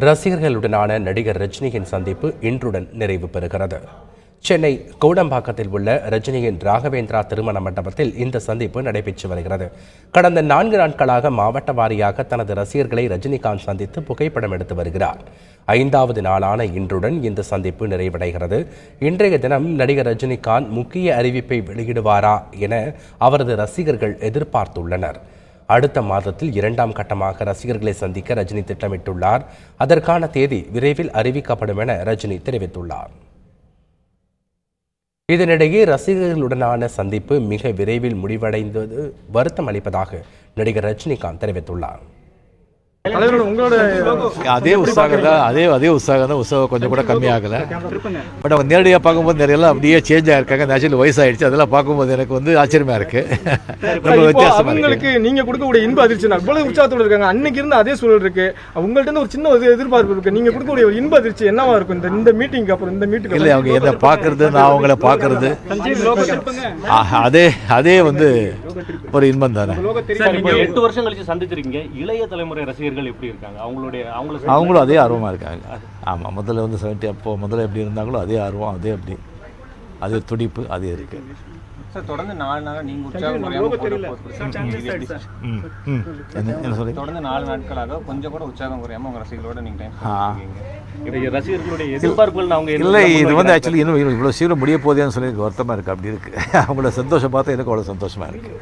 ரசிகர்களுடனான நடிகர் ரஜினியின் சந்திப்பு இன்றுடன் நிறைவு பெறுகிறது. சென்னை கோடம்பாக்கத்தில் உள்ள ரஜினியின் ராகவேந்திரா திருமண மண்டபத்தில் இந்த சந்திப்பு நடைபெற்று வருகிறது. கடந்த 4 நாட்களாக மாவட்ட வாரியாக தனது ரசிகர்களை ரஜினிகாந்த் சந்தித்து புகைப்படம் எடுத்து வருகிறார். 5வது நாளான இன்றுடன் இந்த சந்திப்பு நிறைவடைகிறது. இன்றைய தினம் நடிகர் ரஜினிகாந்த் முக்கிய அறிவிப்பை வெளியிடுவாரா என அவரது ரசிகர்கள் எதிர்பார்த்துள்ளனர். அடுத்த மாதத்தில் 2ஆம் கட்டமாக ரசிகர்களை சந்திக்க ரஜினி திட்டமிட்டுள்ளார். அதற்கான தேதி விரைவில் அறிவிக்கப்படும் என ரஜினி தெரிவித்துள்ளார். இதனிடையே ரசிகர்களுடனான சந்திப்பு மிக விரைவில் முடிவடைந்தது வருத்தம் அளிப்பதாக நடிகர் ரஜினிகாந்த் தெரிவித்துள்ளார். அதே உற்சாகம் தான் உற்சாகம் கொஞ்சம் கூட கம்மியாகல. பட் அவங்க நேரடியாக பார்க்கும்போது நிறைய அப்படியே சேஞ்ச் ஆயிருக்காங்க. நேச்சுரல் வயசாயிடுச்சு. அதெல்லாம் பார்க்கும்போது எனக்கு ஆச்சரியமா இருக்கு. உங்களுக்கு நீங்க கொடுக்கக்கூடிய இன்ப அதிர்ச்சி இவ்வளவு உற்சாகத்தோட இருக்காங்க. அன்னைக்கு இருந்த அதே சூழல் இருக்கு. உங்கள்ட்ட இருந்து ஒரு சின்ன எதிர்பார்ப்பு இருக்கு. நீங்க கொடுக்கக்கூடிய ஒரு இன்ப அதிர்ச்சி என்னவா இருக்கும் இந்த மீட்டிங்க்கு அப்புறம்? இந்த மீட்டிங் இல்லை, அவங்க எதை பார்க்கறது, நான் அவங்கள பார்க்கறது, அதே ஒரு இன்பம் தானே. 8 வருஷம் கழிச்சு சந்திச்சிருக்கீங்க. இளைய தலைமுறை ரசிகர்கள் எப்படி இருக்காங்க? அவங்களும் அதே ஆர்வமா இருக்காங்க. ஆமா, முதல்ல 70 அப்போ முதல்ல எப்படி இருந்தாங்களோ அதே ஆர்வம், அதே துடிப்பு அதே இருக்கு. தொடர்ந்து 4 நாளா நீங்க உற்சாகம் குறையாம தொடர்ந்து 4 நாட்களாக கொஞ்சம் கூட உற்சாகம் குறையாம உங்க ரசிகர்களோட நீங்க டைம் ரசிகர்களுடைய எதிர்பார்ப்புகள் அவங்க இல்லை, இது ஆக்சுவலி இன்னும் இவ்வளவு சீக்கிரம் முடிய போதேன்னு சொல்லி வருத்தமா இருக்கு. அப்படி இருக்கு. அவங்களோட சந்தோஷம் பார்த்தா எனக்கு அவ்வளவு சந்தோஷமா இருக்கு.